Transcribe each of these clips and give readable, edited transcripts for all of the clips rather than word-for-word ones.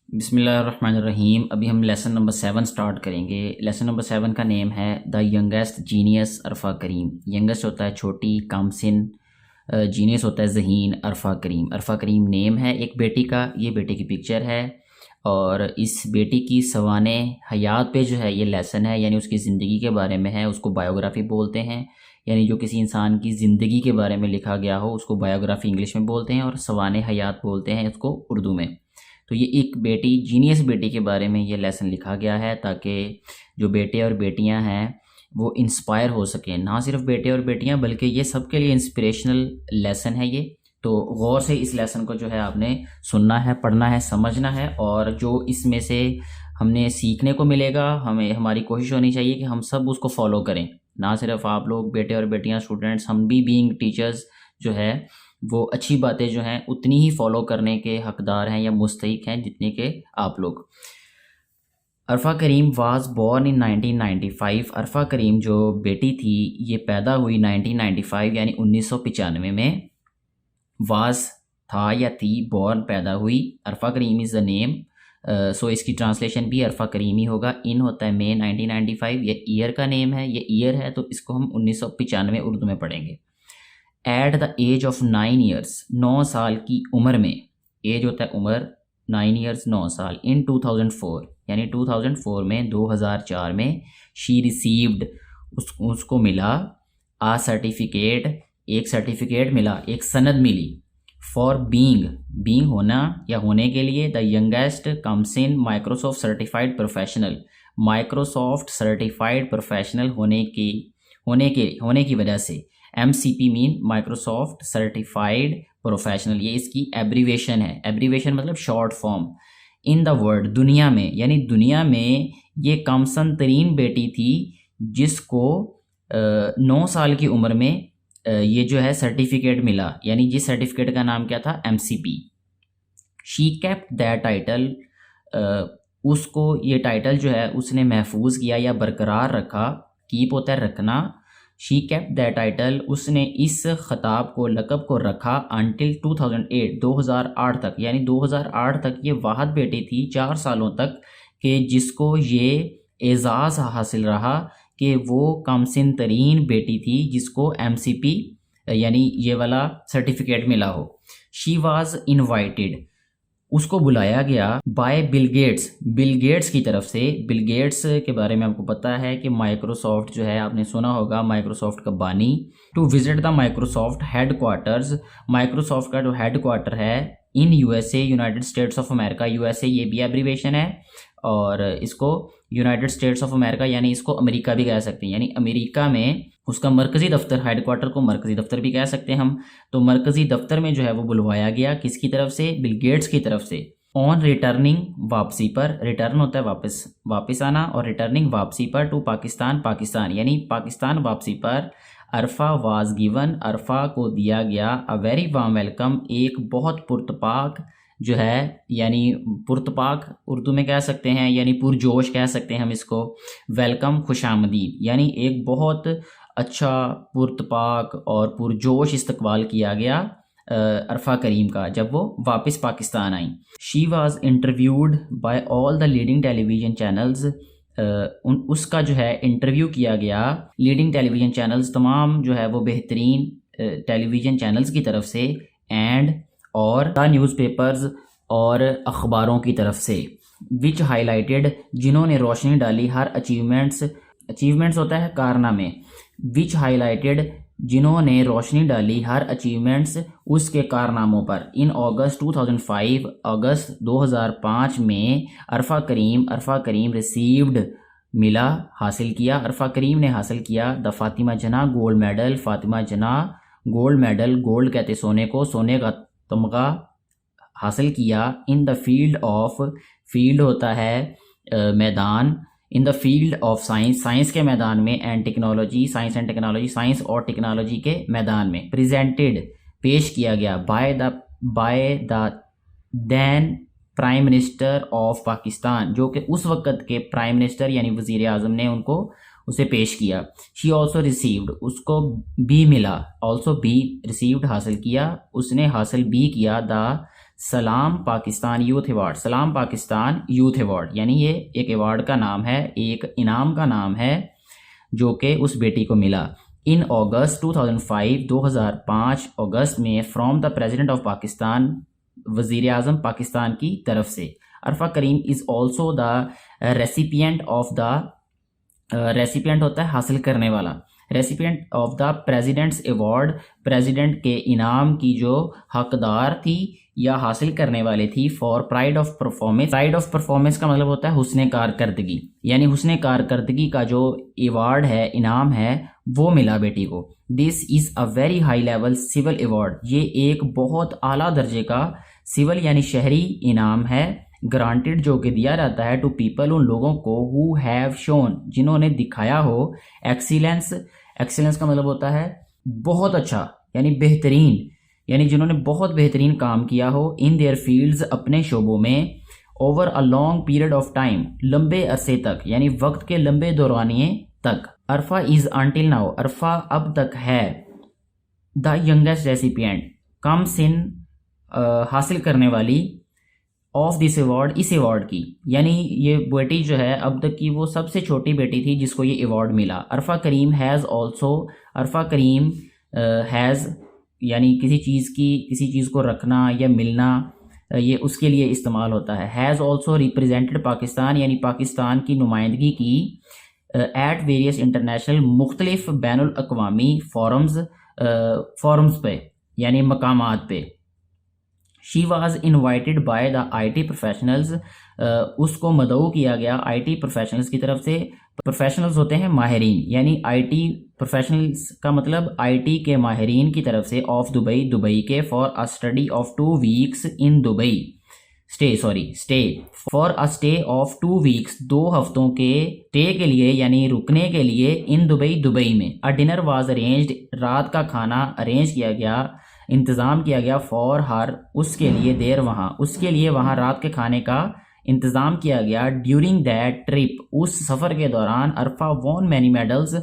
बिस्मिल्लाहिर्रहमानिर्रहीम। अभी हम लेसन नंबर 7 स्टार्ट करेंगे। लेसन नंबर 7 का नेम है the youngest genius Arfa Karim. Youngest होता है छोटी, कामसिन, जीनियस होता है ज़हीन, अरफा करीम। अरफा करीम नेम है एक बेटी का, ये बेटे की पिक्चर है और इस बेटी की सवाने हयात पे जो है ये लेसन है, यानी उसकी ज़िंदगी के बारे में है। उसको बायोग्राफी बोलते हैं, यानी जो किसी इंसान की ज़िंदगी के बारे में लिखा गया हो उसको बायोग्राफी इंग्लिश में बोलते हैं और सवाने हयात बोलते हैं उसको उर्दू में। तो ये एक बेटी, जीनियस बेटी के बारे में ये लेसन लिखा गया है ताकि जो बेटे और बेटियां हैं वो इंस्पायर हो सकें। ना सिर्फ बेटे और बेटियां बल्कि ये सबके लिए इंस्पिरेशनल लेसन है ये। तो गौर से इस लेसन को जो है आपने सुनना है, पढ़ना है, समझना है और जो इसमें से हमने सीखने को मिलेगा, हमें हमारी कोशिश होनी चाहिए कि हम सब उसको फॉलो करें। ना सिर्फ आप लोग बेटे और बेटियां स्टूडेंट्स, हम भी बीइंग टीचर्स जो है वो अच्छी बातें जो हैं उतनी ही फॉलो करने के हकदार हैं या मुस्तहिक हैं जितने के आप लोग। अरफा करीम वाज बॉर्न इन 1995। अरफा करीम जो बेटी थी ये पैदा हुई 1995 यानी 1995 में। वाज था या थी, बॉर्न पैदा हुई। अरफा करीम इज़ द नेम, सो इसकी ट्रांसलेशन भी अरफा करीम ही होगा। इन होता है मे 1995, ये ईयर का नेम है, ये ईयर है तो इसको हम 1995 उर्दू में पढ़ेंगे। At the age of 9 years, 9 साल की उम्र में, एज होता है उम्र, 9 ईयर्स 9 साल। इन 2004 यानी 2004 में, 2004 में, शी रिसीव्ड, उसको मिला, आ सर्टिफिकेट, एक सर्टिफिकेट मिला, एक सनद मिली, फॉर बीइंग होना या होने के लिए, the youngest comes in Microsoft certified professional, Microsoft certified professional होने की वजह से। MCP mean Microsoft certified professional, ये इसकी एब्रीवेशन है। एब्रीवेशन मतलब short form. In the world, दुनिया में, यानी दुनिया में ये कमसन तरीन बेटी थी जिसको 9 साल की उम्र में ये जो है सर्टिफिकेट मिला, यानी जिस सर्टिफिकेट का नाम क्या था, MCP। She kept that title, उसको ये टाइटल जो है उसने महफूज किया या बरकरार रखा। कीप होता है रखना। शी केप्ट दैट टाइटल, उसने इस खिताब को, लक़ब को रखा अंटिल 2008, 2008 तक, यानी 2008 तक ये वाहद बेटी थी 4 सालों तक कि जिसको ये एज़ाज़ हासिल रहा कि वो कमसिन तरीन बेटी थी जिसको MCP यानी ये वाला सर्टिफिकेट मिला हो। शी वाज इनवाइटेड, उसको बुलाया गया बाय बिल गेट्स की तरफ से। बिल गेट्स के बारे में आपको पता है कि माइक्रोसॉफ्ट जो है, आपने सुना होगा, माइक्रोसॉफ्ट का बानी। To visit the Microsoft headquarters, Microsoft का जो हेडक्वार्टर है in USA, United States of America. USA ये भी एब्रीवेशन है और इसको यूनाइटेड स्टेट्स ऑफ अमेरिका यानी इसको अमेरिका भी कह सकते हैं, यानी अमेरिका में उसका मरकज़ी दफ्तर, हेडक्वार्टर को मरकज़ी दफ्तर भी कह सकते हैं हम। तो मरकज़ी दफ्तर में जो है वो बुलवाया गया, किसकी तरफ से, बिल गेट्स की तरफ से। ऑन रिटर्निंग, वापसी पर, रिटर्न होता है वापस आना, और रिटर्निंग वापसी पर, टू पाकिस्तान यानी पाकिस्तान वापसी पर। अरफा वाज गिवन, अरफा को दिया गया अ वेरी वार्म वेलकम, एक बहुत पुरतपाक जो है, यानी पुरतपाक उर्दू में कह सकते हैं, यानी पुरजोश कह सकते हैं हम इसको। वेलकम खुशामदीद, यानी एक बहुत अच्छा, पुरतपाक और पुरजोश इस्तकबाल किया गया अरफा करीम का जब वो वापस पाकिस्तान आई। She was interviewed by all the leading television channels, उसका जो है इंटरव्यू किया गया लीडिंग टेलीविज़न चैनल्स, तमाम जो है वो बेहतरीन टेलीविज़न चैनल्स की तरफ से, एंड और द न्यूज़पेपर्स और अखबारों की तरफ से। विच हाईलाइटेड, जिन्होंने रोशनी डाली, हर अचीवमेंट्स होता है कारनामे। विच हाईलाइटेड, जिन्होंने रोशनी डाली, हर अचीवमेंट्स उसके कारनामों पर। इन अगस्त 2005, अगस्त 2005 में अरफा करीम रिसीव्ड, मिला, हासिल किया, अरफा करीम ने हासिल किया द फातिमा जना गोल्ड मेडल, फातिमा जना गोल्ड मेडल, गोल्ड कहते सोने को, सोने का तमगा हासिल किया। In the field of, field होता है मैदान, in the field of science, science के मैदान में, and technology, science and technology, साइंस और टेक्नोलॉजी के मैदान में। प्रेजेंटेड, पेश किया गया, by the then prime minister of Pakistan, जो कि उस वक़्त के प्राइम मिनिस्टर यानी वज़ीर आज़म ने उनको उसे पेश किया। शी ऑल्सो रिसीव्ड, उसको भी मिला, ऑल्सो भी रिसीव्ड हासिल किया, उसने हासिल भी किया द सलाम पाकिस्तान यूथ अवार्ड, सलाम पाकिस्तान यूथ अवार्ड, यानी ये एक अवार्ड का नाम है, एक इनाम का नाम है जो कि उस बेटी को मिला। इन अगस्त 2005, 2005 अगस्त में from the president of Pakistan, वज़ीर आज़म पाकिस्तान की तरफ से। Arfa Karim is also the recipient of the, recipient होता है हासिल करने वाला, recipient of the president's award, president के इनाम की जो हकदार थी या हासिल करने वाली थी, for pride of performance. Pride of performance का मतलब होता है हुस्ने कारकर्दगी, यानी हुस्ने कारकर्दगी का जो अवार्ड है, इनाम है, वो मिला बेटी को। This is a very high level civil award, ये एक बहुत आला दर्जे का सिविल यानी शहरी इनाम है, ग्रांटेड जो कि दिया जाता है टू पीपल, उन लोगों को, हु हैव शोन, जिन्होंने दिखाया हो, एक्सीलेंस, एक्सीलेंस का मतलब होता है बहुत अच्छा यानी बेहतरीन, यानी जिन्होंने बहुत बेहतरीन काम किया हो, इन देयर फील्ड्स, अपने शोबों में, over a long period of time, लंबे अरसे तक, यानी वक्त के लंबे दौरानिए तक। अरफा इज़ अंटिल नाउ, अरफा अब तक है, द यंगेस्ट रेसिपिएंट, कम सिन हासिल करने वाली, ऑफ दिस अवार्ड, इस अवार्ड की, यानी ये बेटी जो है अब तक की वो सबसे छोटी बेटी थी जिसको ये अवार्ड मिला। Arfa Karim has also, Arfa Karim has यानी किसी चीज़ को रखना या मिलना, ये उसके लिए इस्तेमाल होता है। हैज़ ऑल्सो रिप्रेजेंटेड पाकिस्तान, यानी पाकिस्तान की नुमाइंदगी की एट वेरियस इंटरनेशनल, मुख्तलिफ बैनुल अक़वामी फोरम्स पे यानी मकामात पे। She was invited by the IT professionals, उसको मदऊ किया गया IT प्रोफेशनल्स की तरफ से। प्रोफेशनल्स होते हैं माहिरीन, यानी IT प्रोफेशनल्स का मतलब IT के माहिरीन की तरफ से, ऑफ दुबई, दुबई के, for a study of 2 weeks in Dubai, stay for a stay of 2 weeks, 2 हफ्तों के स्टे के लिए यानी रुकने के लिए, इन दुबई, दुबई में। अ डिनर वाज अरेंज्ड, रात का खाना अरेंज किया गया, इंतज़ाम किया गया, फॉर हर, उसके लिए, देर वहाँ, उसके लिए वहाँ रात के खाने का इंतज़ाम किया गया। ड्यूरिंग दैट ट्रिप, उस सफ़र के दौरान, Arfa won many medals,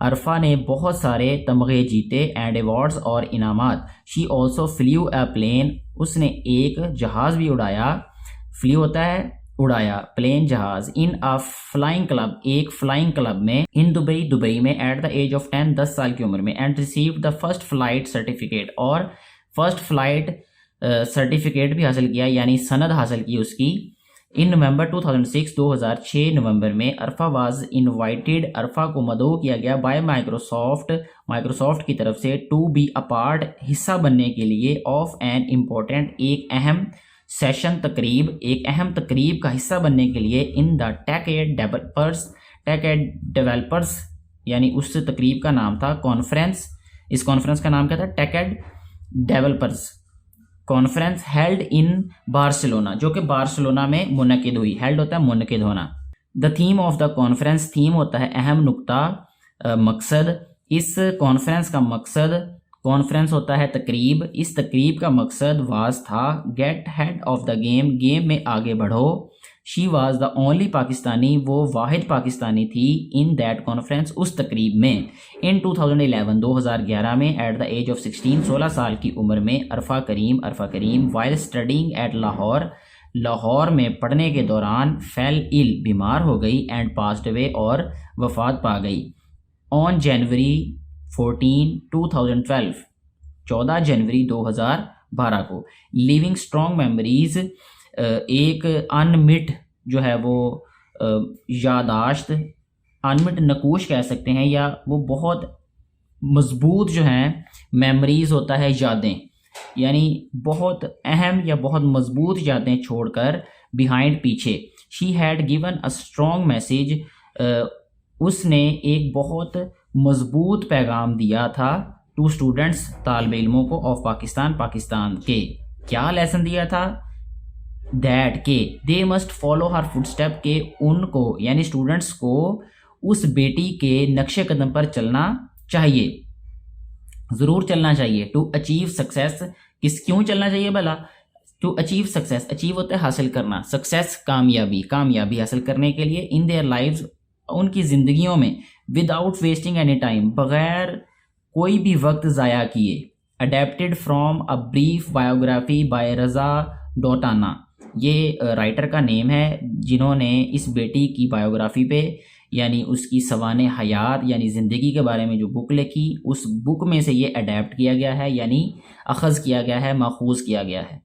Arfa ने बहुत सारे तमगे जीते, एंड अवार्ड्स और इनामात। She also flew a plane, उसने एक जहाज़ भी उड़ाया, फ्ल्यू होता है उड़ाया, प्लेन जहाज़, इन अ फ्लाइंग क्लब, एक फ्लाइंग क्लब में, इन दुबई, दुबई में, एट द एज ऑफ 10, 10 साल की उम्र में, and received the first flight certificate, और फर्स्ट फ्लाइट सर्टिफिकेट भी हासिल किया यानी सनद हासिल की उसकी। इन नवंबर 2006, 2006 नवंबर में, अरफा वाज इनवाइटेड, अरफा को मदऊ किया गया, बाय माइक्रोसॉफ्ट की तरफ से, टू बी अ पार्ट, हिस्सा बनने के लिए, ऑफ एन इम्पोर्टेंट, एक अहम सेशन, तकरीब, एक अहम तकरीब का हिस्सा बनने के लिए, in the tech ed developers, यानी उस तकरीब का नाम था कॉन्फ्रेंस, इस कॉन्फ्रेंस का नाम क्या था, tech ed developers conference, held in Barcelona, जो कि बार्सिलोना में मुनक़िद हुई। हेल्ड होता है मुनक़िद होना। The theme of the conference, theme होता है अहम नुक्ता, मकसद, इस कॉन्फ्रेंस का मकसद, कॉन्फ्रेंस होता है तकरीब, इस तकरीब का मकसद वाज था, get head of the game, गेम में आगे बढ़ो। She was the only Pakistani, वो वाहिद पाकिस्तानी थी, इन दैट कॉन्फ्रेंस, उस तकरीब में। इन 2011, 2011 में, एट द एज ऑफ 16, 16 साल की उम्र में, Arfa Karim while studying at Lahore, Lahore में पढ़ने के दौरान, फेल इल, बीमार हो गई, एंड पास्ड अवे, और वफात पा गई। ऑन जनवरी 14, 2012, 14 जनवरी 2012 को। लिविंग स्ट्रॉन्ग मेमोरीज, एक अनमिट जो है वो यादाश्त, अनमिट नकूश कह सकते हैं, या वो बहुत मजबूत जो हैं, मेमोरीज होता है यादें, यानी बहुत अहम या बहुत मजबूत यादें छोड़कर, बिहाइंड, पीछे। She had given a strong message, उसने एक बहुत मजबूत पैगाम दिया था, टू स्टूडेंट्स, तालिब इल्मों को, ऑफ पाकिस्तान, पाकिस्तान के। क्या लेसन दिया था, दैट के, they must follow her footstep, के उनको यानी स्टूडेंट्स को उस बेटी के नक्शे कदम पर चलना चाहिए, ज़रूर चलना चाहिए। टू अचीव सक्सेस, क्यों चलना चाहिए भला, टू अचीव सक्सेस, अचीव होता है हासिल करना, सक्सेस कामयाबी हासिल करने के लिए, इन देयर लाइव्स, उनकी ज़िंदगियों में, विदाउट वेस्टिंग एनी टाइम, बगैर कोई भी वक्त ज़ाया किए। Adapted from a brief biography by Raza Dotana, ये राइटर का नेम है जिन्होंने इस बेटी की बायोग्राफी पे यानी उसकी सवाने हयात यानी ज़िंदगी के बारे में जो बुक लिखी, उस बुक में से ये अडेप्ट किया गया है यानी अखज़ किया गया है, माखूज़ किया गया है।